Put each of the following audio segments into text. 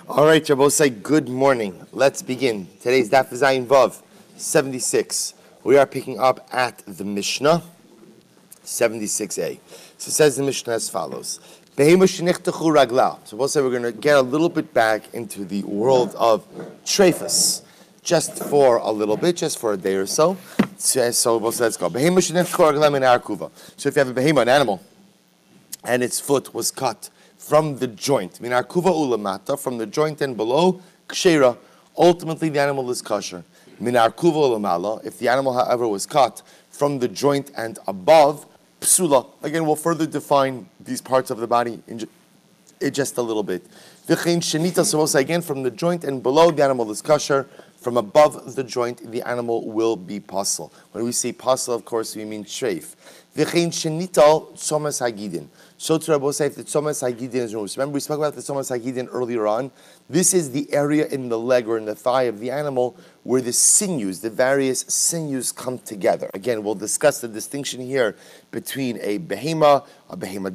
All right, Rabbosai, good morning. Let's begin. Today's Daf is Ayin Vav 76. We are picking up at the Mishnah 76a. So it says the Mishnah as follows. So we'll say we're going to get a little bit back into the world of treifas, just for a little bit, just for a day or so. So we'll say, let's go. So if you have a behemoth, an animal, and its foot was cut from the joint, min arkuva ulamata, from the joint and below, kshera, ultimately the animal is kosher. Min arkuva ulamala, if the animal, however, was cut from the joint and above, psula. Again, we'll further define these parts of the body in just a little bit. V'chein shenita, so we'll say again, from the joint and below, the animal is kosher. From above the joint, the animal will be pasul. When we say pasul, of course, we mean treif. V'chein shenita tzomas hagidin. So to Rabbi say, if the tzomas hagidin is removed. Remember, we spoke about the tzomas hagidin earlier on. This is the area in the leg or in the thigh of the animal where the sinews, the various sinews, come together. Again, we'll discuss the distinction here between a behema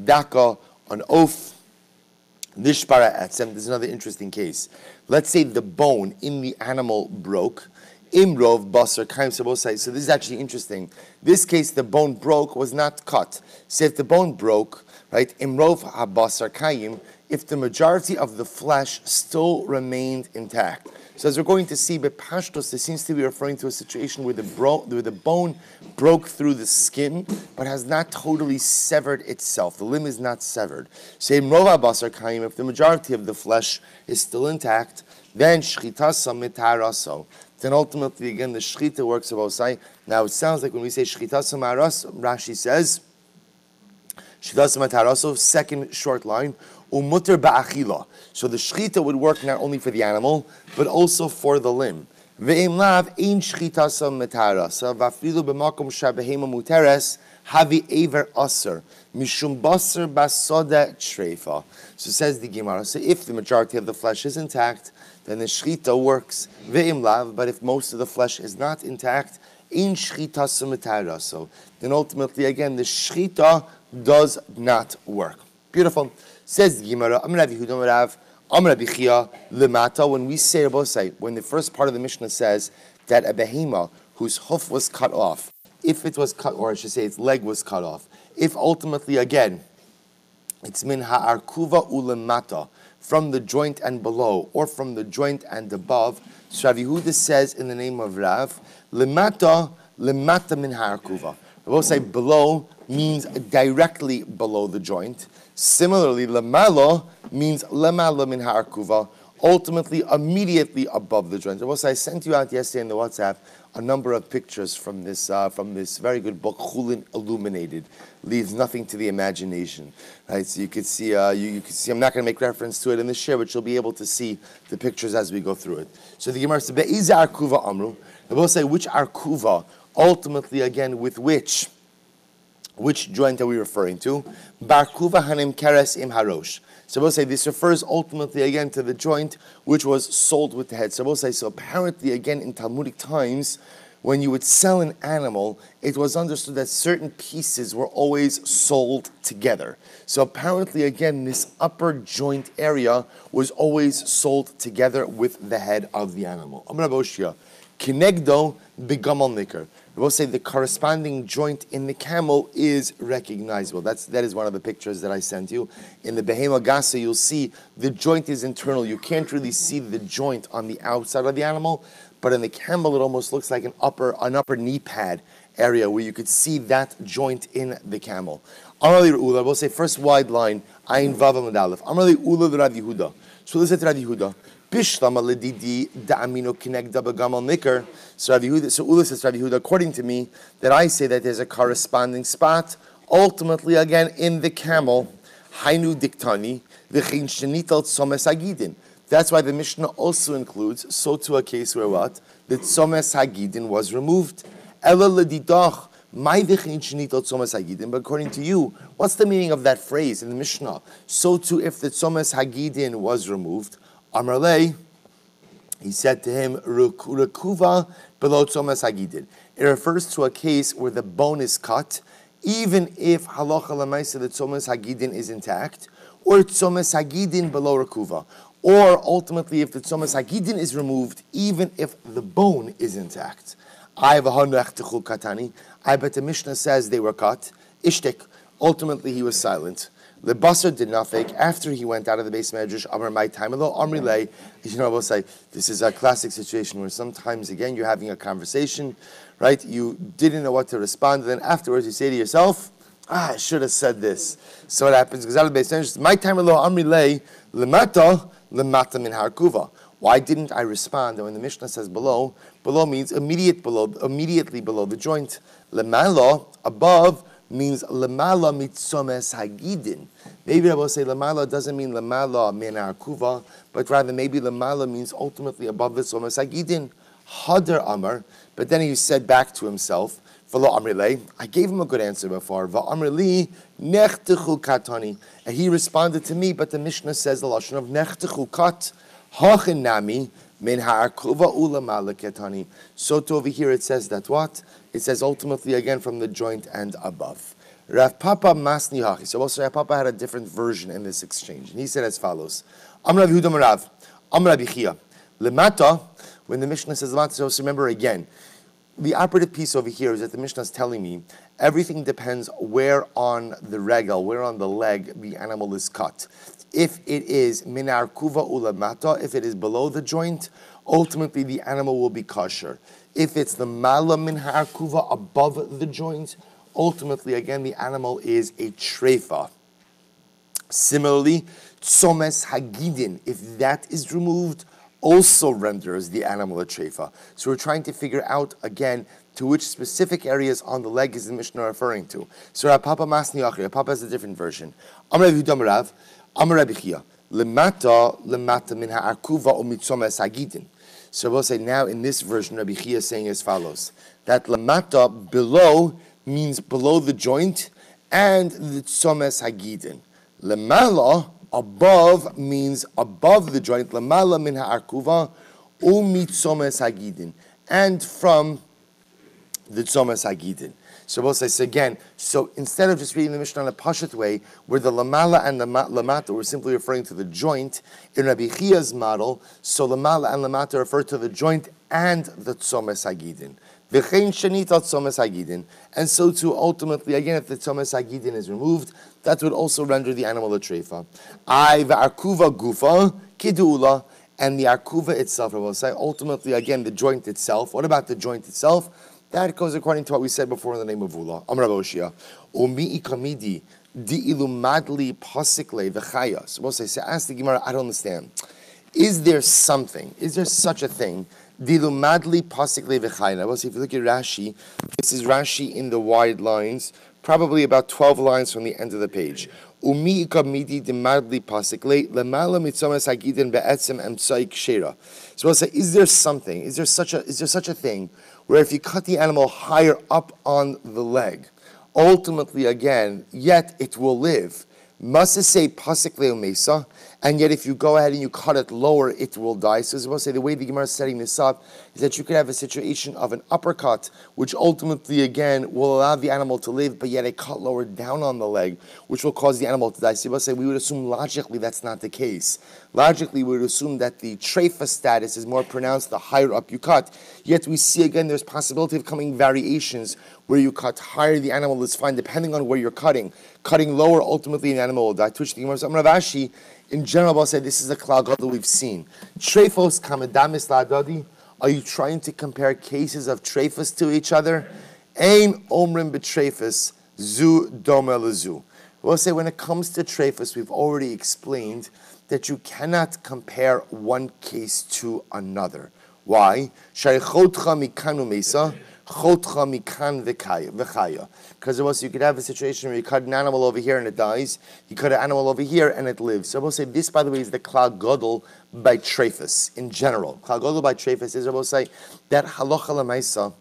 daka, an oaf, nishbara etzem. There's another interesting case. Let's say the bone in the animal broke. Imrov basar kaim sabosai. So this is actually interesting. This case, the bone broke, was not cut. So if the bone broke, right, imrov habasar kaim, if the majority of the flesh still remained intact. So as we're going to see, but pashtos, this seems to be referring to a situation where the bone broke through the skin, but has not totally severed itself. The limb is not severed. So imrov habasar kaim, if the majority of the flesh is still intact, then shchitasa mitaraso. Then ultimately, again, the shchita works of osai. Now, it sounds like when we say shchitasa maras, Rashi says, shchitasa mataraso, second short line, umuter ba'achila. So the shchita would work not only for the animal, but also for the limb. Ve'im lav ein shchitasa matarasa, va'afilu b'makom shabehema muteres, havi aver aser, mishum basar basoda treifa. So says the Gemara, so if the majority of the flesh is intact, then the shchita works ve'im lav, but if most of the flesh is not intact, in shchita sumitaraso, then ultimately again the shchita does not work. Beautiful. Says the Gemara, when we say when the first part of the Mishnah says that a behemoth whose hoof was cut off, if it was cut, or I should say its leg was cut off, if ultimately again it's min ha'arkuva ulemata, from the joint and below, or from the joint and above, so Rav Yehuda says in the name of Rav, lemata min ha'arkuva. We will say below means directly below the joint. Similarly, lemalo means lemala min ha'arkuva, ultimately immediately above the joint. I sent you out yesterday in the WhatsApp a number of pictures from this very good book, Chullin Illuminated. Leaves nothing to the imagination, right? So you could see, you could see. I'm not going to make reference to it in this share, but you'll be able to see the pictures as we go through it. So the Gemara says, "Be'iza arkuva amru." They will say which arkuva, ultimately again with which joint are we referring to? Barkuva hanim keres im harosh. So we'll say this refers ultimately again to the joint which was sold with the head. So we'll say, so apparently again in Talmudic times, when you would sell an animal, it was understood that certain pieces were always sold together. So apparently again, this upper joint area was always sold together with the head of the animal. Amar Boshia, Kinegdo begamal nikar. We'll say the corresponding joint in the camel is recognizable. That is one of the pictures that I sent you. In the Behema Gasa, you'll see the joint is internal. You can't really see the joint on the outside of the animal, but in the camel, it almost looks like an upper knee pad area where you could see that joint in the camel. Amrali Ula, we'll say first wide line, Ayin Vav Medalef. Amrali Ula Rav Yehuda. So let's say Rav Yehuda. Bishlama ledidi da'amino kinegda begamal nikar. So Ula says Rav Yehuda, according to me, that I say that there's a corresponding spot, ultimately again in the camel, hainu diktani v'chein shenital tzomes hagidin. That's why the Mishnah also includes, so to a case where what? The tzomes hagidin was removed. Ela ledidach, my v'chein shenital tzomes hagidin. But according to you, what's the meaning of that phrase in the Mishnah? So too, if the tzomes hagidin was removed, Amrlei, he said to him, Rekuva below tzomes hagidin. It refers to a case where the bone is cut even if halacha lemaisa the tzomas hagidin is intact, or tzomas hagidin below rekuva, or ultimately if the tzomas hagidin is removed, even if the bone is intact. I bet the Mishnah says they were cut. Ishtik. Ultimately, he was silent. The basar did not fake after he went out of the base medrash. Amar my time alone. Amri lay. You know, I will say this is a classic situation where sometimes again you're having a conversation, right? You didn't know what to respond, and then afterwards you say to yourself, I should have said this. So what happens? Because out of the base medrash, my time alone. Amri lay lemata min harkuva. Why didn't I respond? And when the Mishnah says below means immediately below the joint. Lemala, above, means lemala mitzomes hagidin. Maybe I will say lemala doesn't mean lemala min harkuva, but rather maybe lemala means ultimately above the tzomes hagidin. Hadar amar, but then he said back to himself, V'lo amrilei, I gave him a good answer before. V'amrili nechtechu katani, and he responded to me, but the Mishnah says the lashon of nechtechu kat. Hachinami min ha'arkuva ulamala ketani. So to over here it says that what? It says ultimately again from the joint and above. Rav Papa masni hachi. So also Rav Papa had a different version in this exchange, and he said as follows: Amar Rav Yehuda Marav, Amar Rabbi Chia, lemata. When the Mishnah says lemata, so remember again, the operative piece over here is that the Mishnah is telling me everything depends where on the regel, where on the leg the animal is cut. If it is min harkuva ulamata, if it is below the joint, ultimately the animal will be kosher. If it's the mala min harkuva, above the joint, ultimately again the animal is a treifa. Similarly, tzomes hagidin, if that is removed, also renders the animal a treifa. So we're trying to figure out again to which specific areas on the leg is the Mishnah referring to. So Rav Papa masni achri, Rav Papa has a different version. Amar Rav Yehuda Marav, Amar Rabbi Chia, lemata min ha'arkuva o mitzomes hagidin. So we'll say now in this version, Rabbi Chia is saying as follows: that lemata below means below the joint and the tzomes hagidin. Lemala above means above the joint. Lemala min ha'arkuva u mitzomes hagidin, and from the tzomes hagidin. So we'll say so again. So instead of just reading the Mishnah in a pashut way, where the lamala and the lamata were simply referring to the joint, in Rabbi Chia's model, so lamala and lamata refer to the joint and the tzomes hagidin. V'chein shenita tzomes hagidin, and so too ultimately again, if the tzomes hagidin is removed, that would also render the animal a treifa. I v'arkuva gufa kiduula, and the arkuva itself, I will say ultimately again the joint itself. What about the joint itself? That goes according to what we said before in the name of Vula. Amar Rav Oshia, Umi ikamidi di ilumadli pasikle v'chaya. So we'll say, ask the Gemara, I don't understand. Is there such a thing? Di ilumadli pasikle v'chaya. We'll see, if you look at Rashi, this is Rashi in the wide lines, probably about 12 lines from the end of the page. Umi ikamidi di madli pasikle lemala mitzomes hagidin be'etzem emtsai kshera. So we'll say, is there such a thing where if you cut the animal higher up on the leg, ultimately again, yet it will live. Must it say pasik le'umesa, and yet if you go ahead and you cut it lower, it will die. So I was supposed to say the way the Gemara is setting this up is that you could have a situation of an uppercut, which ultimately again will allow the animal to live, but yet a cut lower down on the leg, which will cause the animal to die. So I was supposed to say we would assume logically that's not the case. Logically, we would assume that the treifa status is more pronounced the higher up you cut. Yet we see again there's possibility of coming variations where you cut higher, the animal is fine, depending on where you're cutting. Cutting lower, ultimately an animal will die. To which the Gemara says, Rav Ashi, in general, I'll say this is a klal gadol we've seen. Treifos kamadamis la'adadi. Are you trying to compare cases of treifos to each other? Ein omrim b'treifos zu dome lezu. We'll say when it comes to treifos, we've already explained that you cannot compare one case to another. Why? Sharichotcha mikanu mesa. Because you could have a situation where you cut an animal over here and it dies, you cut an animal over here and it lives. So I will say this, by the way, is the klal gadol by treifos in general. Klal gadol by treifos is, I will say, that halacha l'maisa,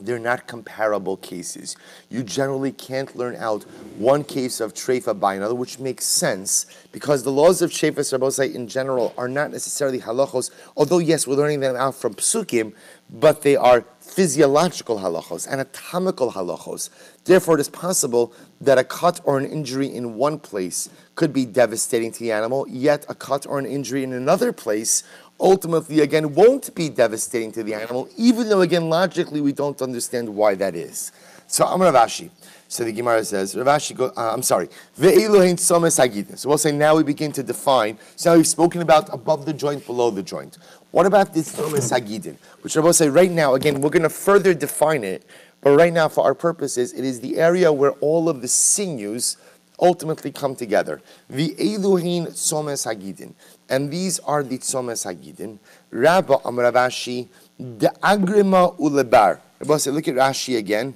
they're not comparable cases. You generally can't learn out one case of treifa by another, which makes sense because the laws of treifos, I will say, in general, are not necessarily halachos. Although yes, we're learning them out from psukim, but they are physiological halachos, anatomical halachos. Therefore, it is possible that a cut or an injury in one place could be devastating to the animal, yet a cut or an injury in another place ultimately, again, won't be devastating to the animal, even though, again, logically, we don't understand why that is. So, Amar Rav Ashi. So the Gemara says, Rav Ashi, Ve'elohein tzomes hagidin. So we'll say now we begin to define. So now we've spoken about above the joint, below the joint. What about this tzomes hagidin? Which I will say right now, again, we're going to further define it, but right now, for our purposes, it is the area where all of the sinews ultimately come together. Ve'elohein tzomes hagidin. And these are the tzomes hagidin. Rabba Amar Rav Ashi, de'agrima ulebar. We'll say, look at Rashi again.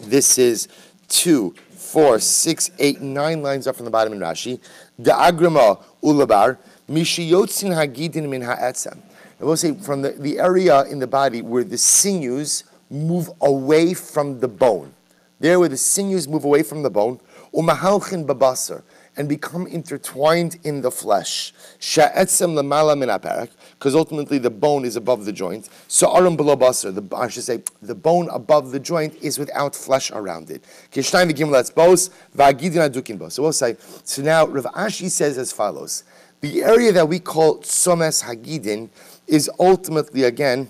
This is 2, 4, 6, 8, 9 lines up from the bottom in Rashi. Da'agrama ulabar mishiyotzin hagidin min ha'etzem. I will say from the area in the body where the sinews move away from the bone. There where the sinews move away from the bone, umahalchin babasar, and become intertwined in the flesh. Sha'etzem lamala min ha'perek, because ultimately the bone is above the joint. So arum below basar, I should say, the bone above the joint is without flesh around it. So we'll say, so now Rav Ashi says as follows. The area that we call tzomes hagidin is ultimately, again,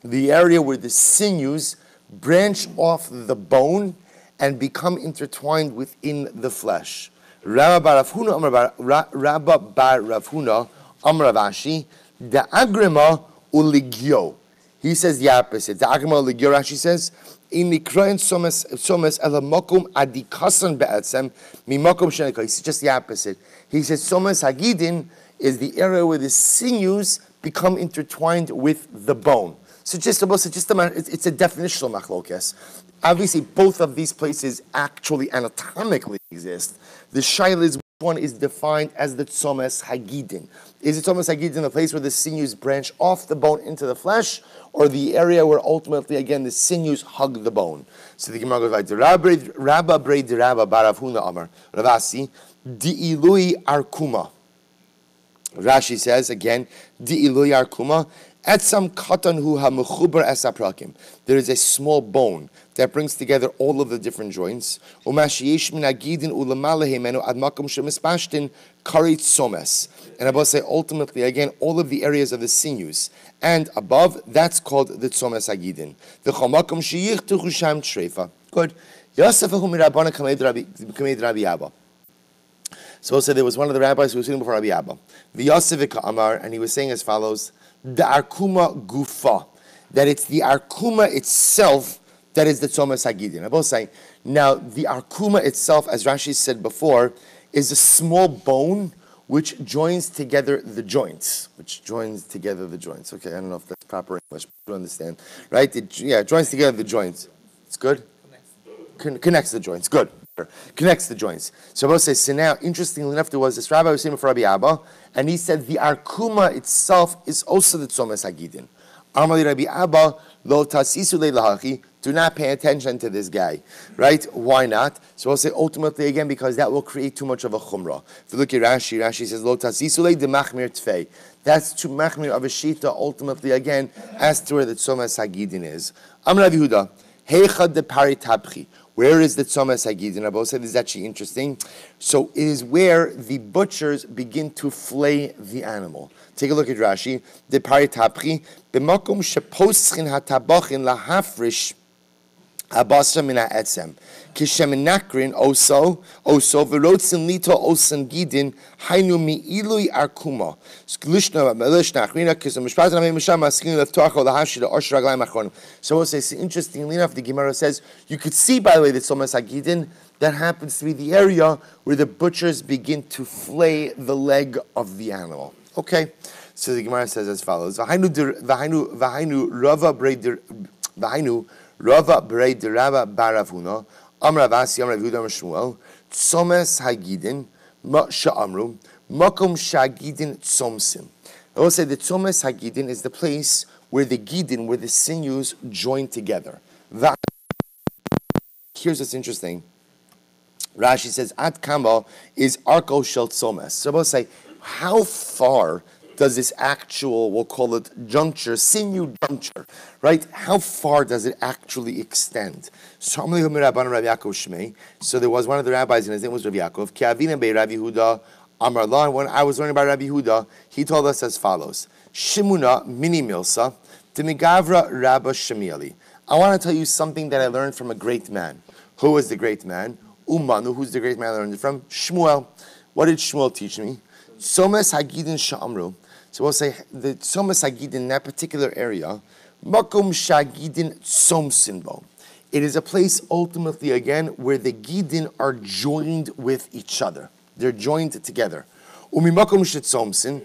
the area where the sinews branch off the bone and become intertwined within the flesh. Rabba bar Rav Huna, Amar Rav Ashi, da'agrima uligyo. He says the opposite. Da'agrima uligyo, Rashi says, in nikroin somes elamokum adikasan be'etzem mimakum shenikah. It's just the opposite. He says somes hagidin is the area where the sinews become intertwined with the bone. So it's a definitional machlokes. Obviously, both of these places actually anatomically exist. The shaila is which one is defined as the tzomes hagidin. Is it tzomes hagidin the place where the sinews branch off the bone into the flesh, or the area where ultimately, again, the sinews hug the bone? So the Gemara goes like, Rabba brei de Rabba barav huna amar, Ravasi, di'ilui arkuma. Rashi says, again, di'ilui arkuma, etzam katan hu ha-mechubar esaprakim. There is a small bone that brings together all of the different joints. And I will say ultimately, again, all of the areas of the sinews. And above, that's called the tzomes hagidin. The chomakum sheyich tuchusham treifa. Good. So we'll say there was one of the rabbis who was sitting before Rabbi Abba. The Yosef Amar, and he was saying as follows, the arkuma gufa. That it's the arkuma itself that is the tzomes hagidin. I will say, now the arkuma itself, as Rashi said before, is a small bone which joins together the joints. Okay, I don't know if that's proper English, but you understand. Right? It joins together the joints. It's good? Connects the joints. Good. Connects the joints. So I will say, so now, interestingly enough, there was this rabbi who was saying for Rabbi Abba, and he said the arkuma itself is also the tzomes hagidin. Amali Rabbi Abba, lo tasisu le'lahachi, do not pay attention to this guy, right? Why not? So we'll say ultimately again because that will create too much of a chumrah. If you look at Rashi, Rashi says lo tasisule de machmir tfei. That's too machmir of a shita. Ultimately again, as to where the tzomes hagidin is. Amar Rav Yehuda, heichad de pari tabchi. Where is the tzomes hagidin? I both said this is actually interesting. So it is where the butchers begin to flay the animal. Take a look at Rashi. De pari tabchi b'makom sheposchin hatabachin lahafrish. Abasa min ha'etzem. Kishemenakrin oso v'rotzin lito osan gidin hainu mi'ilui arkuma. Sklishna melish nachrina kisam mishpat misham askin leftoacho lahashida osh raglayim achronim. So we'll say, interestingly enough, the Gemara says, you could see, by the way, that tzomes hagidin, that happens to be the area where the butchers begin to flay the leg of the animal. Okay? So the Gemara says as follows, V'hainu rava brei de Rabba barav huna, Amar Rav Asi, Amar Rav Yehuda, Amar Shmuel, tzomes hagidin, sha'amru, makom shagidin tzomsim. I will say the tzomes hagidin is the place where the gidin, where the sinews join together. Here's what's interesting. Rashi says, At kama is arko shel tzomes. So I will say, how far does this actual, we'll call it juncture, sinew juncture, right? How far does it actually extend? So there was one of the rabbis, and his name was Rabbi Yaakov. When I was learning about Rabbi Huda, he told us as follows: Shimuna mini milsa demigavra Rabba Shemieli. I want to tell you something that I learned from a great man. Who was the great man? Umanu. Who's the great man I learned it from? Shmuel. What did Shmuel teach me? Somes Hagidin Sha'amru. So we'll say the Somes Hagidin in that particular area, Makum Shagidin Somsinbo. It is a place ultimately again where the Gidin are joined with each other. They're joined together. Umi Makum Shetzomsin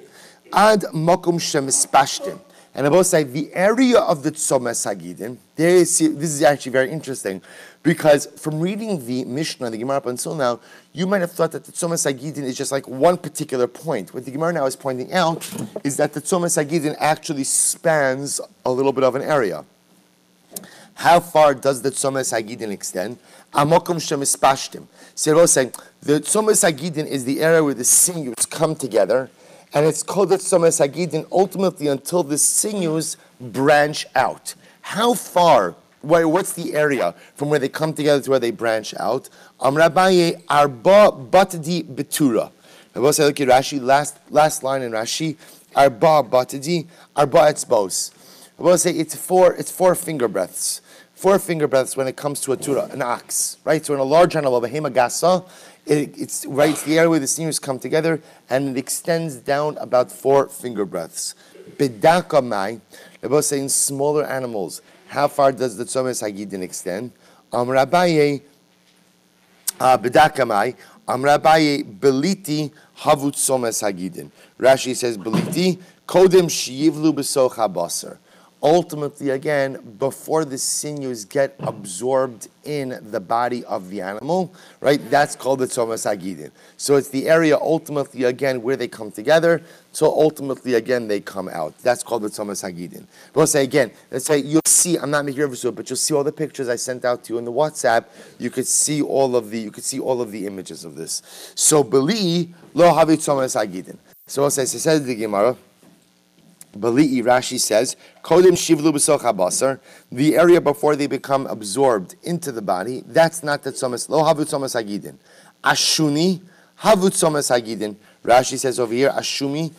Ad Makum Shemispashtin. And I will say the area of the Tzomes Hagidin, this is actually very interesting, because from reading the Mishnah, the Gemara up until now, you might have thought that the Tzomes Hagidin is just like one particular point. What the Gemara now is pointing out is that the Tzomes Hagidin actually spans a little bit of an area. How far does the Tzomes Hagidin extend? Amokum Shemispashtim. So I was saying, the Tzomes Hagidin is the area where the sinews come together, and it's called the Tzomes Hagidin ultimately until the sinews branch out. How far? What's the area from where they come together to where they branch out? Amrabaye arba batadi betura. I will say, look at Rashi, last line in Rashi, arba batadi, arba etzbos. I will say it's four finger breaths. 4 finger breaths when it comes to a tura, an ox, right? So in a large animal, a behema gasa, it's right. It's the area where the sinews come together, and it extends down about 4 finger breaths. Bedaka mai, I will say in smaller animals, how far does the Tzomes Hagidin extend? Amrabaye bedakamai. Amrabaye beliti havut Tzomes Hagidin. Rashi says beliti kodem shiyivlu besocha basar. Ultimately, again, before the sinews get absorbed in the body of the animal, right? That's called the Tzomes Hagidin. So it's the area ultimately, again, where they come together. So ultimately, again, they come out. That's called the Tzomes Hagidin. But we'll say again, let's say you'll see. I'm not making reference to it, but you'll see all the pictures I sent out to you in the WhatsApp. You could see all of the images of this. So beli lo havi Tzomes Hagidin. So we'll say, so says the Gemara. Bali'i, Rashi says, Kodim shivlu b'soch habasar, the area before they become absorbed into the body, that's not the tzomes, lo havu tzomes hagidin. Ashuni, havu tzomes hagidin. Rashi says over here, ashuni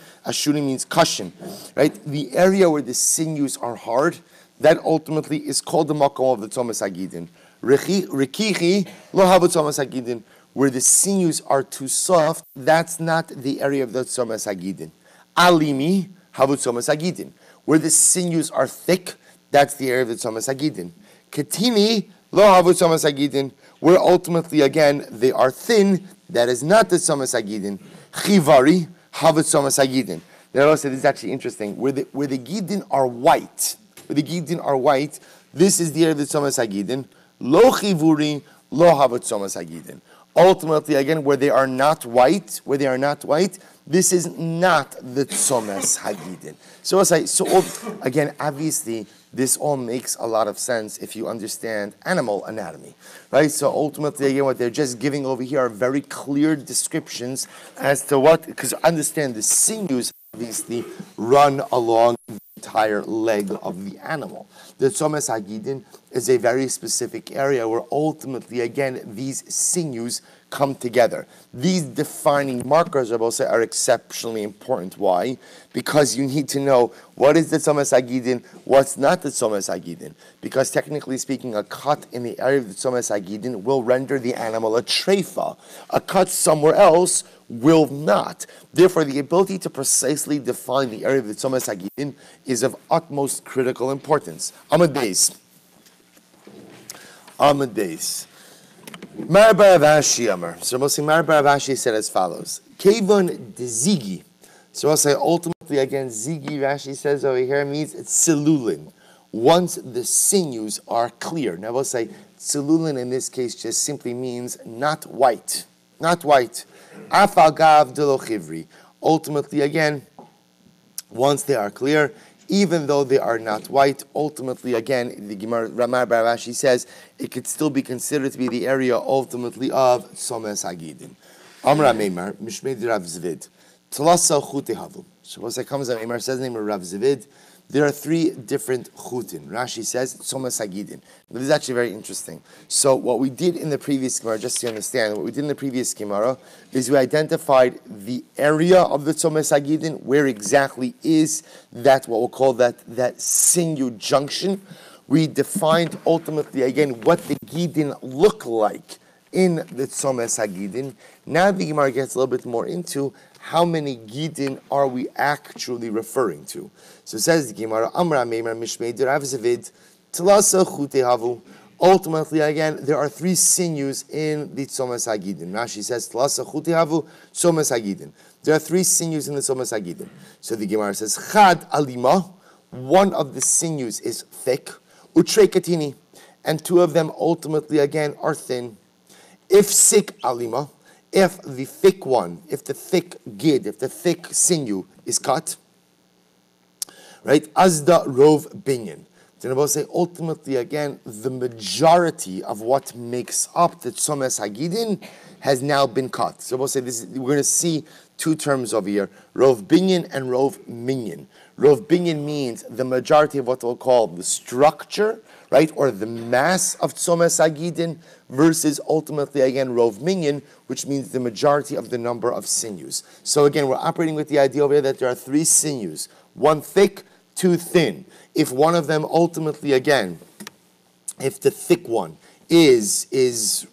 means cushion, right? The area where the sinews are hard, that ultimately is called the makom of the tzomes hagidin. Rikichi, lo havu tzomes hagidin. Where the sinews are too soft, that's not the area of the tzomes hagidin. Alimi, havut tzomes hagidin. Where the sinews are thick, that's the area of the tzomes hagidin. Ketini lo havut tzomes hagidin. Where ultimately, again, they are thin, that is not the tzomes hagidin. Chivari havut tzomes hagidin. Now, also, this is actually interesting. Where the gidin are white, this is the area of the tzomes hagidin. Lo chivuri lo havut tzomes hagidin. Ultimately, again, where they are not white, this is not the Tzomes Hagidin. So again, obviously, this all makes a lot of sense if you understand animal anatomy, right? So ultimately, again, what they're just giving over here are very clear descriptions as to what, because understand the sinews obviously run along the entire leg of the animal. The Tzomes Hagidin is a very specific area where ultimately, again, these sinews come together. These defining markers, I will say, are exceptionally important. Why? Because you need to know what is the Tzomes Hagidin, what's not the Tzomes Hagidin. Because technically speaking, a cut in the area of the Tzomes Hagidin will render the animal a treifa. A cut somewhere else will not. Therefore, the ability to precisely define the area of the Tzomes Hagidin is of utmost critical importance. Amud Beis. Mar bar Avashi Amar. So we'll say Mar bar Avashi said as follows. Kevon de Zigi. So we'll say ultimately again, Zigi, Rashi says over here, means it's Celulin. Once the sinews are clear. Now we'll say Celulin in this case just simply means not white. Not white. Afagav de lo chivri. Ultimately again, once they are clear, even though they are not white, ultimately, again, the Gemara Ramar bar Rashi says it could still be considered to be the area ultimately of Tzomes Hagidin. Amra Meimar, Mishmei Rav Zvid, Tlasa Chutehavu. Shabbos comes out, Emar says the name of Rav Zavid. There are three different chutin. Rashi says tzomas hagidin. This is actually very interesting. So what we did in the previous Gemara, just to understand, what we did in the previous Gemara is we identified the area of the tzomas hagidin, where exactly is that, what we'll call that sinew junction. We defined ultimately again what the gidin look like in the tzomas hagidin. Now the Gemara gets a little bit more into how many gidin are we actually referring to. So it says the Gemara, Amra Meimar Mishmei Rav Zavid Tlasa Chute Havu. Ultimately, again, there are three sinews in the tzomas hagidin. Rashi says Tlasa Chute Havu tzomas hagidin. There are three sinews in the tzomas hagidin. So the Gemara says Chad Alima. One of the sinews is thick, Utrei Katini, and two of them ultimately again are thin. If sik alima, if the thick one, if the thick gid, if the thick sinew is cut, right, azda rov binyan. Then I will say ultimately again, the majority of what makes up the tzomas hagidin has now been cut. So we'll say this. We're going to see two terms over here: rov binyan and rov minyan. Rov binyan means the majority of what we'll call the structure, right, or the mass of tzomas hagidin, versus ultimately again rov minyan, which means the majority of the number of sinews. So again, we're operating with the idea over here that there are three sinews: one thick, two thin. If one of them ultimately again, if the thick one is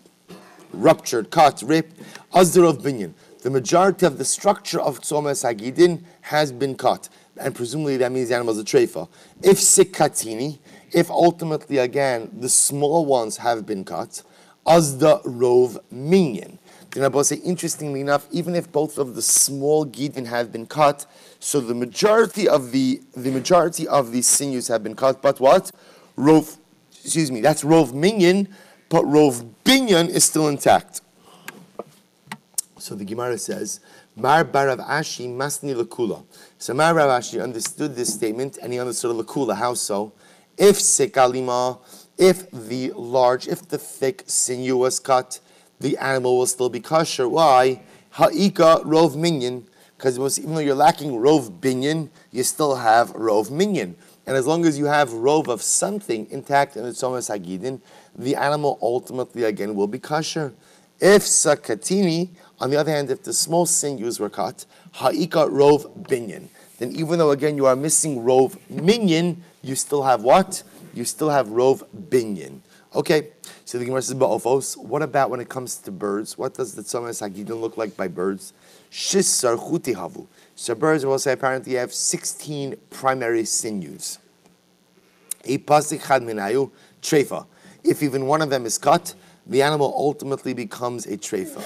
ruptured, cut, ripped, azder of binyan, the majority of the structure of tzomas hagidin has been cut, and presumably that means the animal is a treifa. If sikatini, if ultimately again the small ones have been cut, azda rov minyan. Then I will say, interestingly enough, even if both of the small gidin have been cut, so the majority of the sinews have been cut, but what? That's rov minyan, but rov binyan is still intact. So the Gemara says, Mar barav ashi masni lakula. So Mar barav ashi understood this statement, and he understood lakula. How so? If sekalima, if the thick sinew was cut, the animal will still be kosher. Why? Ha'ika rov minyan. Because even though you're lacking rov binyan, you still have rov minyan. And as long as you have rov of something intact in the tzomas hagidin, the animal ultimately again will be kosher. If sakatini, on the other hand, if the small sinews were cut, ha'ika rov binyan, then even though again you are missing rov minyan, you still have what? You still have rov binyan. Okay, so the Gemara says, Ba'ofos, what about when it comes to birds? What does the tzomas hagidin look like by birds? Shissar chuti havu. So birds will say apparently have 16 primary sinews. A pasik chad minayu treifa. If even one of them is cut, the animal ultimately becomes a treifa.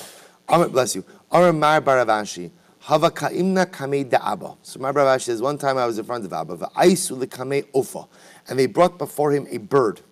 Amar, bless you. Amar mar baravashi. Hava ka'imna kamei da'aba. So Mar baravashi says, one time I was in front of Abba, va'aisu lekamei ofa, and they brought before him a bird.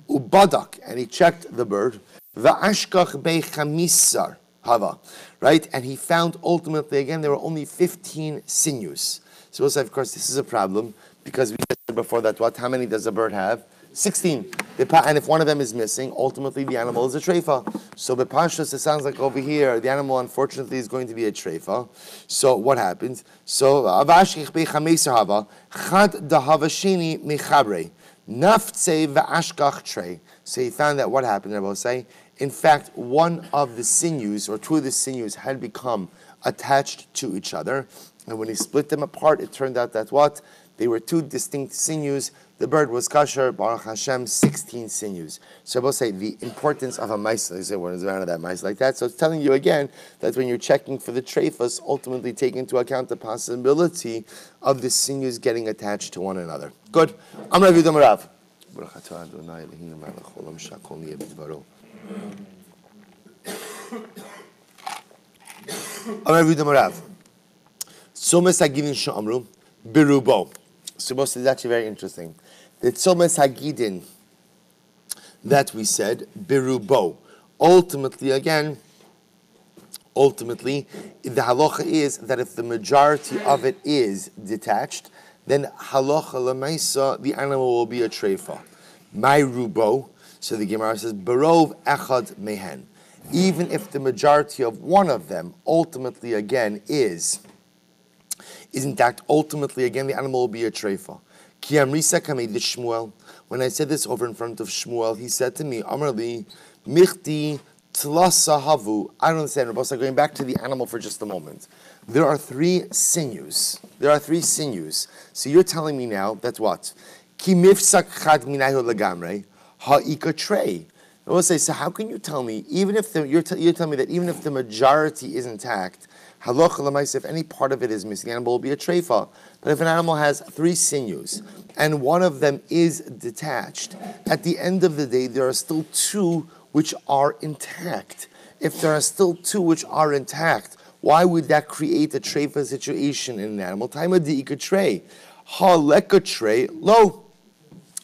Ubadak, and he checked the bird. Va'ashkach beichamisar hava, right? And he found ultimately again there were only 15 sinews. So we'll say, of course, this is a problem because we said before that what? How many does a bird have? 16. And if one of them is missing, ultimately the animal is a treifa. So bepashas, it sounds like over here the animal unfortunately is going to be a treifa. So what happens? So avashkach beichamisar hava chad dahavashini mechabre. Naftse va'ashkach trei. So he found that what happened, I will say, in fact, one of the sinews, or two of the sinews, had become attached to each other. And when he split them apart, it turned out that what? They were two distinct sinews. The bird was kosher, Baruch Hashem, 16 sinews. So I will say the importance of a mice. I say, what is around that mice like that? So it's telling you again that when you're checking for the treifas, ultimately take into account the possibility of the sinews getting attached to one another. Good. I'm Rabbi Shmuel Silber. Tzomas hagidin she'amru birubo. So most is actually very interesting. The tzomas hagidin that we said birubo. Ultimately, the halacha is that if the majority of it is detached, then halacha lemaisa, the animal will be a treifa. My rubo. So the Gemara says barov echad mehen. Even if the majority of one of them ultimately again is is intact, ultimately, again, the animal will be a treifa. Ki amrisa kamei de Shmuel. When I said this over in front of Shmuel, he said to me, Amrli, michti tlasa havu. I don't understand, Rabbi. Going back to the animal for just a moment. There are three sinews. So you're telling me now that what? Ki mifsak chad minayu legamre ha'ika trei. I will say, so how can you tell me, even if you're telling me that even if the majority is intact, halacha l'maisa, if any part of it is missing, the animal will be a treifa. But if an animal has three sinews and one of them is detached, at the end of the day, there are still two which are intact. If there are still two which are intact, why would that create a treifa situation in an animal? Taima di'ika trei, ha'leka trei lo.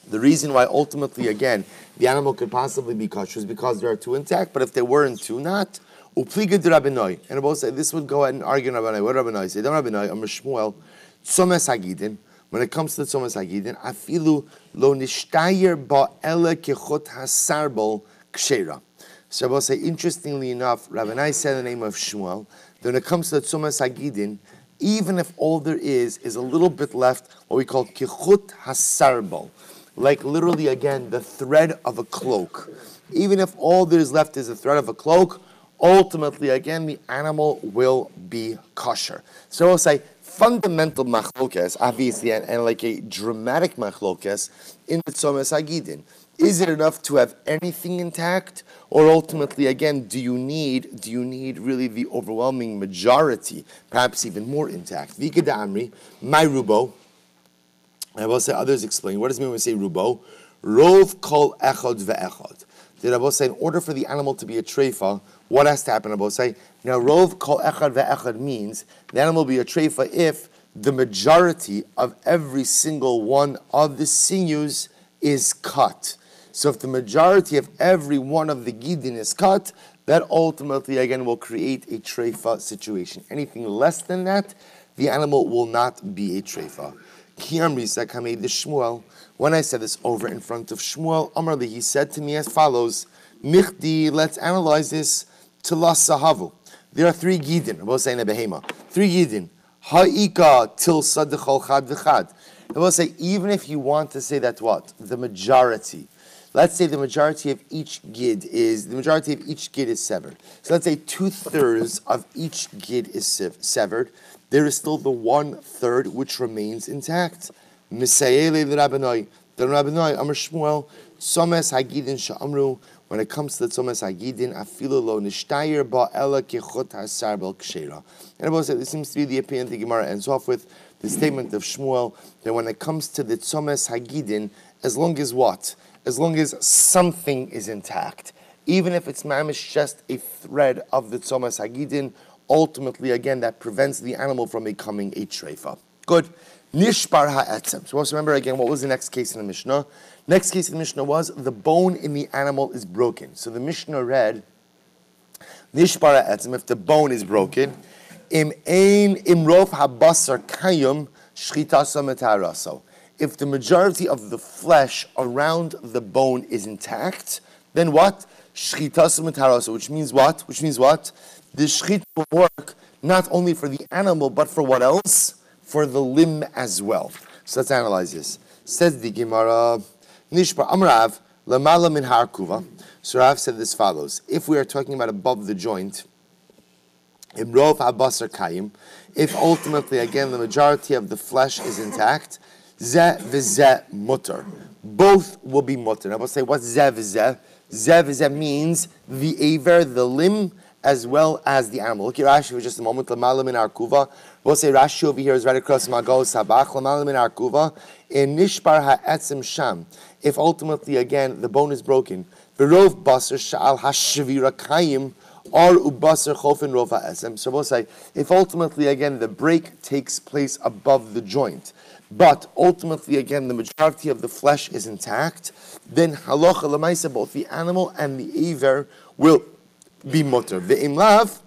The reason why ultimately, again, the animal could possibly be kosher is because there are two intact, but if there weren't two, not. Upliga de Rabbi. And both say this would go ahead and argue Rabbi. What Rabbi say? Don't Rabbi Amar Shmuel, Tzomes Hagidin. When it comes to the Tzomes Hagidin, afilu lo nishtayer ba ele kechot hasarbol kshera. So Rabbi say, interestingly enough, Rabbi said the name of Shmuel, that when it comes to the Tzomes Hagidin, even if all there is a little bit left, what we call kechut hasarbol, like literally, again, the thread of a cloak. Even if all there is left is a thread of a cloak, ultimately, again, the animal will be kosher. So I'll say, fundamental machlokes, obviously, and like a dramatic machlokes in the Tzomes Hagidin. Is it enough to have anything intact? Or ultimately, again, do you need really the overwhelming majority, perhaps even more intact? Vika da'amri, my rubo. I will say others explain. What does it mean when we say rubo? Rov kol echad ve'echad. The Rabbi say, in order for the animal to be a treifa, what has to happen? Rabbi say, now rov kol echad ve'echad means the animal will be a treifa if the majority of every single one of the sinews is cut. So if the majority of every one of the gidin is cut, that ultimately again will create a treifa situation. Anything less than that, the animal will not be a treifa. When I said this over in front of Shmuel, Amarli, he said to me as follows, Michdi, let's analyze this, Tilas Sahavu. There are three gidin, I will say in a behema. Three gidin. Ha'ika tilsa dechol chad v'chad. I will say, even if you want to say that what? The majority. Let's say the majority of each gid is severed. So let's say 2/3 of each gid is severed. There is still the 1/3 which remains intact. Misayele the Rabbanoi. The Rabbanoi, Amar Shmuel, Tzomes Hagidin Sha'amru. When it comes to the Tzomes Hagidin, Afilu lo nishtayer ba ela kechot hasar bel kshera. And I will say, this seems to be the opinion the Gemara ends off with, the statement of Shmuel, that when it comes to the Tzomes Hagidin, as long as what? As long as something is intact, even if it's mamish just a thread of the Tzomes Hagidin, ultimately, again, that prevents the animal from becoming a treifa. Good. Nishbar ha'etzem. So also remember again, what was the next case in the Mishnah? Next case in the Mishnah was the bone in the animal is broken. So the Mishnah read, Nishbar ha'etzem, if the bone is broken, imrof habasar kayum shchitasa metaraso. If the majority of the flesh around the bone is intact, then what? Shchitasa metaraso, which means what? The shchit will work not only for the animal, but for what else? For the limb as well. So let's analyze this. Says the Gemara, Nishbar Amrav, Lamala min harkuva. So Rav said this follows. If we are talking about above the joint, Imrov habasar kayim, if ultimately, again, the majority of the flesh is intact, Zeh v'zeh mutter. Both will be mutter. I will say, what's zeh v'zeh? Zeh v'zeh means the aver, the limb, as well as the animal. Look at Rashi for just a moment. L'malam in arkuva. We'll say Rashi over here is right across Magos Sabach. L'malam in arkuva. In nishbar ha'etzim sham. If ultimately, again, the bone is broken, v'rov basar sha'al ha'shavira kayim, or ubasar chofin rov ha'etzim. So we'll say, if ultimately, again, the break takes place above the joint, but ultimately, again, the majority of the flesh is intact, then halacha l'maisa, both the animal and the aver will be mutter. Ve'im lav,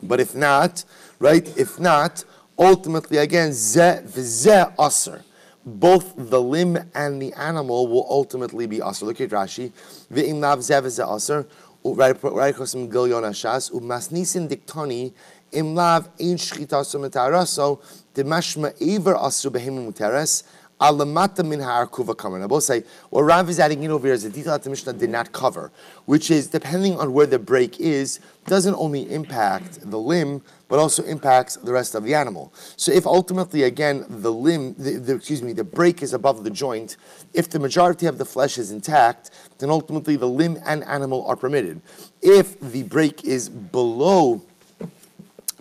but if not, right? If not, ultimately, again, zeh v'zeh aser. Both the limb and the animal will ultimately be aser. Look at Rashi. Ve'im lav zeh v'zeh aser. right across from Gilyon Ashas, Umasnisin Diktoni, Imlav Ein Shchitaso Metaraso, the Mashma Ever Asu Behemu Muteres, Alamata Min Ha'arkuva Kamer. I both say, what Rav is adding in over here is a detail that the Mishnah did not cover, which is depending on where the break is, doesn't only impact the limb, but also impacts the rest of the animal. So if ultimately, again, the break is above the joint, if the majority of the flesh is intact, then ultimately the limb and animal are permitted. If the break is below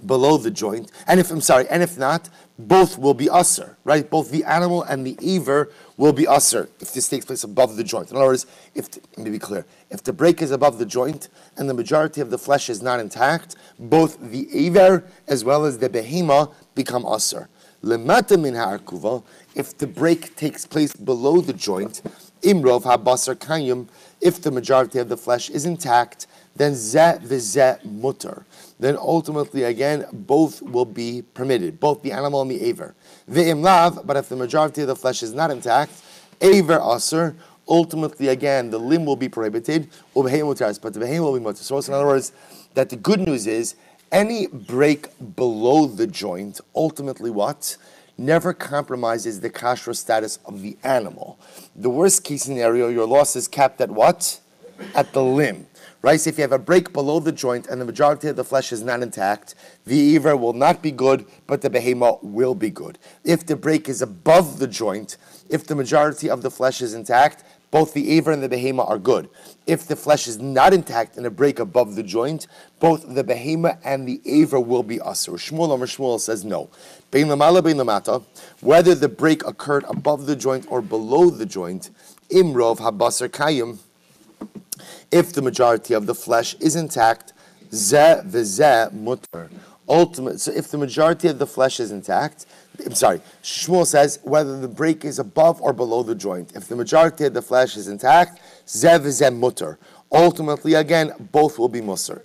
the joint, and if not, both will be usher, right? Both the animal and the aver will be usher if this takes place above the joint. In other words, let me be clear, if the break is above the joint and the majority of the flesh is not intact, both the aver as well as the behema become usher. Lemata min ha'arkuva, if the break takes place below the joint, imrov ha'basar kayum, if the majority of the flesh is intact, then zeh v'zeh mutter. Then ultimately, again, both will be permitted, both the animal and the aver. Ve'im lav, but if the majority of the flesh is not intact, aver aser, ultimately, again, the limb will be prohibited, but the behem will be mutter. So in other words, that the good news is, any break below the joint, ultimately what? Never compromises the kashrut status of the animal. The worst case scenario, your loss is capped at what? At the limb. Right? So if you have a break below the joint and the majority of the flesh is not intact, the aver will not be good, but the behema will be good. If the break is above the joint, if the majority of the flesh is intact, both the aver and the behema are good. If the flesh is not intact and a break above the joint, both the behema and the aver will be asur. Shmuel says no. Bein lamala bein lamata, whether the break occurred above the joint or below the joint, imrov habasar kayim, if the majority of the flesh is intact, zeh v'zeh mutter. So if the majority of the flesh is intact, Shmuel says whether the break is above or below the joint. If the majority of the flesh is intact, zeh v'zeh mutter. Ultimately, again, both will be mutter.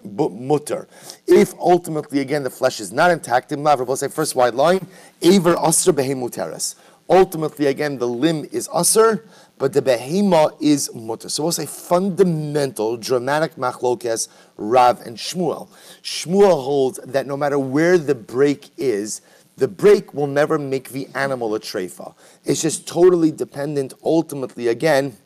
If ultimately, again, the flesh is not intact, we'll say first wide line, aver asr behem muteres. Ultimately, again, the limb is asr, but the behema is mutter. So we'll say fundamental, dramatic machlokes, Rav and Shmuel. Shmuel holds that no matter where the break is, the break will never make the animal a treifa. It's just totally dependent, ultimately, again,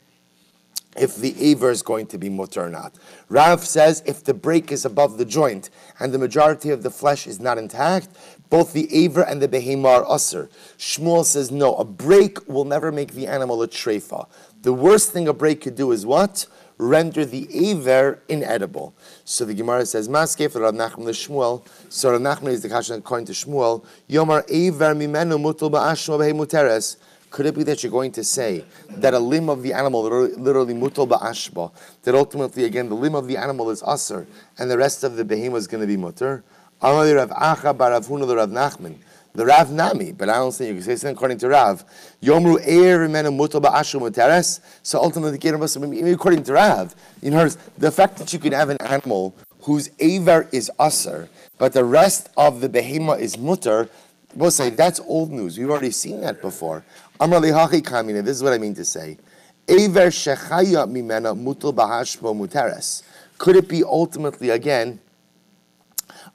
if the aver is going to be mutter or not. Rav says if the break is above the joint and the majority of the flesh is not intact, both the aver and the behema are usr. Shmuel says no, a break will never make the animal a treifa. The worst thing a break could do is what? Render the aver inedible. So the Gemara says, Maskef for Rav Nachman Shmuel. So Rav Nachman is the kashan according to Shmuel. Yomar aver mimenu mutul ba'ashma behemuteres. Could it be that you're going to say that a limb of the animal, literally mutal ba'ashba, that ultimately, again, the limb of the animal is asr, and the rest of the behemoth is going to be mutter? Amar Rav Acha bar Rav Huna the Rav Nachman, the Rav Nami, but I don't think you can say something according to Rav. Yomru eir mena mutal ba'ashba muteres. So ultimately, according to Rav, in other words, the fact that you could have an animal whose aver is asr, but the rest of the behemoth is mutter, we'll say that's old news. We've already seen that before. Amar lehachi kamina. This is what I mean to say. Aver shechaya mimena mutal bahashbo muteres. Could it be ultimately again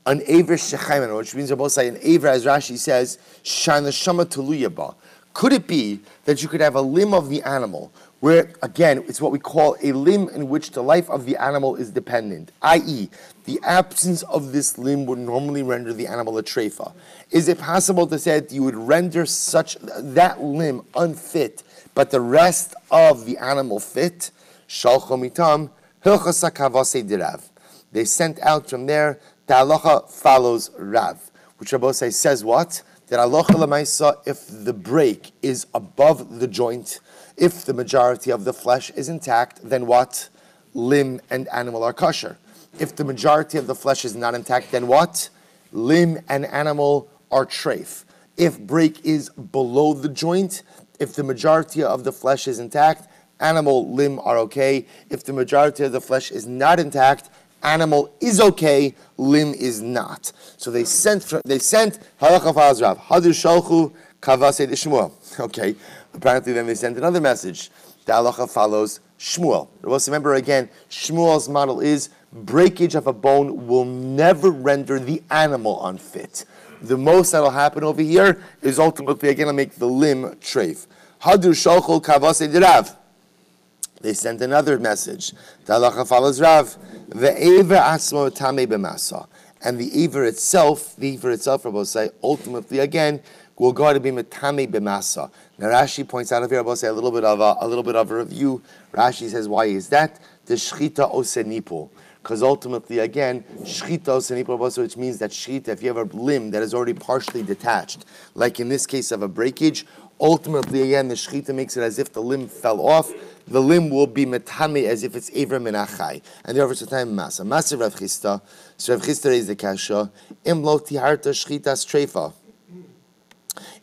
an aver shechaya, which means both say an aver, as Rashi says, shana shama tuluyaba. Could it be that you could have a limb of the animal where, again, it's what we call a limb in which the life of the animal is dependent, i.e., the absence of this limb would normally render the animal a treifa? Is it possible to say that you would render that limb unfit, but the rest of the animal fit? Shalchomitam hilchasa kavase dirav. They sent out from there. The halacha follows Rav, which Rabbi says what? That halacha lemaisa, if the break is above the joint, if the majority of the flesh is intact, then what? Limb and animal are kosher. If the majority of the flesh is not intact, then what? Limb and animal are treif. If break is below the joint, if the majority of the flesh is intact, animal, limb are okay. If the majority of the flesh is not intact, animal is okay, limb is not. So they sent halakha follows Rav. Hadur shalchu kavase de Shmuel. Okay. Apparently then they sent another message. The halacha follows Shmuel. Remember again, Shmuel's model is breakage of a bone will never render the animal unfit. The most that'll happen over here is ultimately again to make the limb treif. Hadur shalchol kavase dirav. They sent another message. The halacha follows Rav. Ve'ever asmo tamei b'masa. And the Aver itself, Rabbi say, ultimately again will go to be metame b'masa. Now Rashi points out over here, Rabbi say, a little bit of a review. Rashi says, why is that? The shchita osenipo. Because ultimately, again, shchita osenipo, which means that shchita, if you have a limb that is already partially detached, like in this case of a breakage, ultimately, again, the shchita makes it as if the limb fell off. The limb will be metame as if it's Aver menachai. And therefore, it's a time masa. Masa Rav Chisda. So Rav Chisda is the kasha. Imlo tiharta shchitas treifa.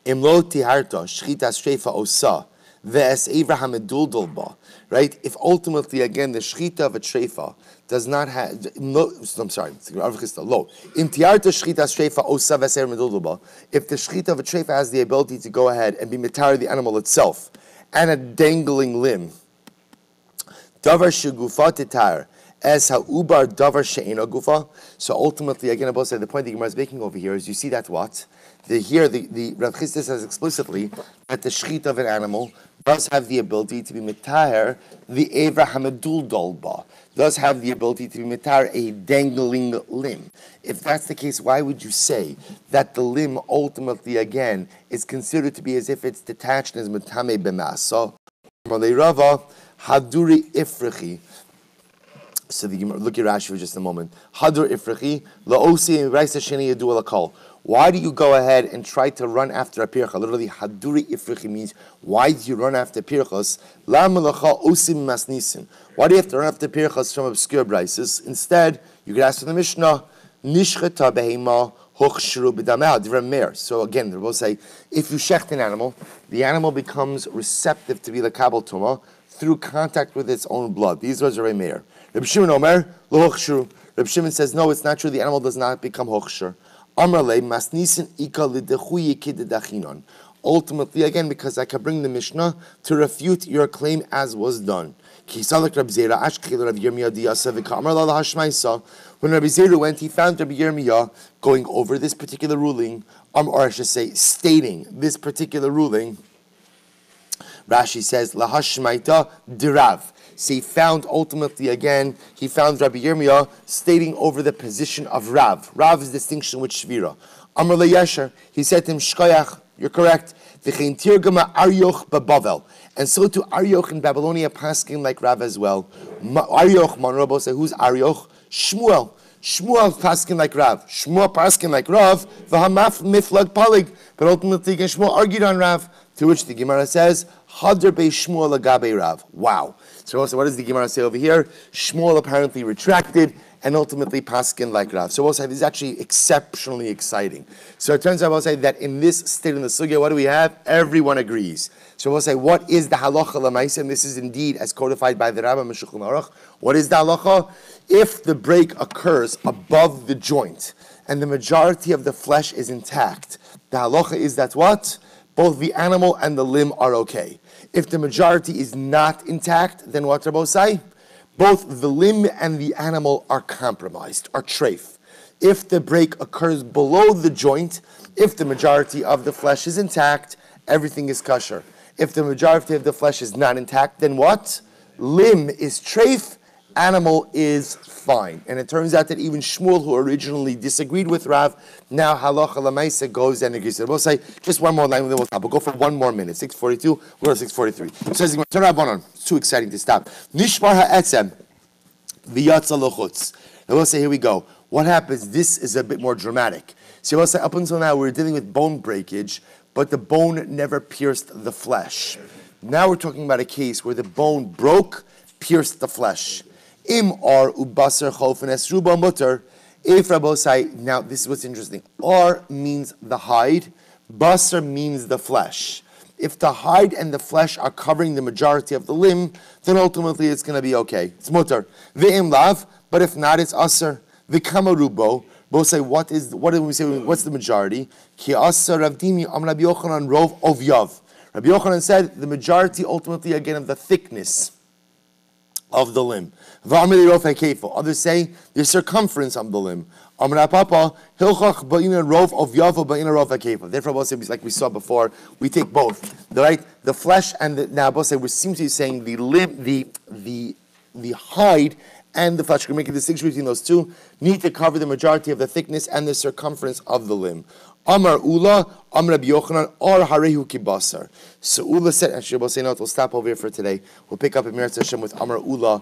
Imlo tiharta shchitas treifa osa. Ve'es Aver hamedul ba. Right? If ultimately, again, the shchita of a treifa does not have, no, I'm sorry, Rav Chisda, lo. Im tiharta shchitas treifa osa ve'es Aver medul ba. If the shchita of a treifa has the ability to go ahead and be metar the animal itself, and a dangling limb, davar shegufa titar as ha'ubar davar she'ena gufa. So ultimately, again, Abba said the point the Gemara is making over here is you see that what the Rav Chisda says explicitly that the shechita of an animal does have the ability to be mitahar the Aver hamedul dolba, does have the ability to be mitahar a dangling limb. If that's the case, why would you say that the limb ultimately again is considered to be as if it's detached as mitame b'masa? Rava haduri ifrichi. So look at Rashi for just a moment. Hadur ifrichi laosi raisa sheni yadu alakol. Why do you go ahead and try to run after a pircha? Literally, haduri ifrichi means why do you run after pirchas? La malacha osim masnisin. Why do you have to run after pirchas from obscure brises? Instead, you could ask for the Mishnah. Nishcheta behema hochshru b'dameh divrei meir. So again, they both say if you shecht an animal, the animal becomes receptive to be the kabel tuma through contact with its own blood. These words are a meir. Rabbi Shimon Omer lo hochshru. Rabbi Shimon says no, it's not true. The animal does not become hochshur. Amrle masnisin ika lidechui kiddachinon. Ultimately, again, because I can bring the Mishnah to refute your claim as was done. When Rabbi Zera went, he found Rabbi Yirmiyah going over this particular ruling, or I should say, stating this particular ruling. Rashi says, Lahashmaita dirav. So he found ultimately again, he found Rabbi Yirmiyah stating over the position of Rav. Rav is distinction with Shvira. Amr LeYesher, he said to him, Shkoyach, you're correct. V'chein tirgama Aryoch b'Bavel. And so to Aryoch in Babylonia, paskin like Rav as well. Aryoch, Monrobo say, who's Aryoch? Shmuel. Shmuel paskin like Rav. Shmuel paskin like Rav. V'hamaf miflag palig. But ultimately, again, Shmuel argued on Rav. To which the Gemara says, Hadr be Shmuel agabe Rav. Wow. So also, what does the Gemara say over here? Shmuel apparently retracted and ultimately paskin like Rav. So we'll say this is actually exceptionally exciting. So it turns out we'll say that in this state in the sugya, what do we have? Everyone agrees. So we'll say, what is the halacha l'maisa? And this is indeed as codified by the Rabbah Shulchan Aruch. What is the halacha? If the break occurs above the joint and the majority of the flesh is intact, the halacha is that what? Both the animal and the limb are okay. If the majority is not intact, then what Rabbi say? Both the limb and the animal are compromised, are treif. If the break occurs below the joint, if the majority of the flesh is intact, everything is kosher. If the majority of the flesh is not intact, then what? Limb is treif, animal is fine. And it turns out that even Shmuel, who originally disagreed with Rav, now halacha l'maisa goes and agrees. We'll say just one more line, and then we'll stop. We'll go for one more minute. 6:42. We're at 6:43. It says, turn on. It's too exciting to stop. Nishmar ha'etzem v'yatza lochutz. Now we'll say, here we go. What happens? This is a bit more dramatic. So we'll say, up until now, we're dealing with bone breakage, but the bone never pierced the flesh. Now we're talking about a case where the bone broke, pierced the flesh. Im or ubasar chofen esruba mutter. If Rabbosai, now this is what's interesting. Or means the hide, basar means the flesh. If the hide and the flesh are covering the majority of the limb, then ultimately it's going to be okay. It's mutter. Ve'im lav, but if not, it's asar. V'kamarubo. Both say what do we say? What's the majority? Ki asar ravdimi am Rabbi Yochanan rov ovyav. Rabbi Yochanan said the majority ultimately again of the thickness of the limb. Others say the circumference of the limb. Therefore, like we saw before, we take both, right? The flesh and the now. We seem to be saying the limb, the hide and the flesh. We can make a distinction between those two. Need to cover the majority of the thickness and the circumference of the limb. Amar Ula, Amar Rabbi Yochanan, or Harehu Kibasar. So Ula said, and Shabbos say no, we'll stop over here for today. We'll pick up in Meretz Hashem with Amar Ula.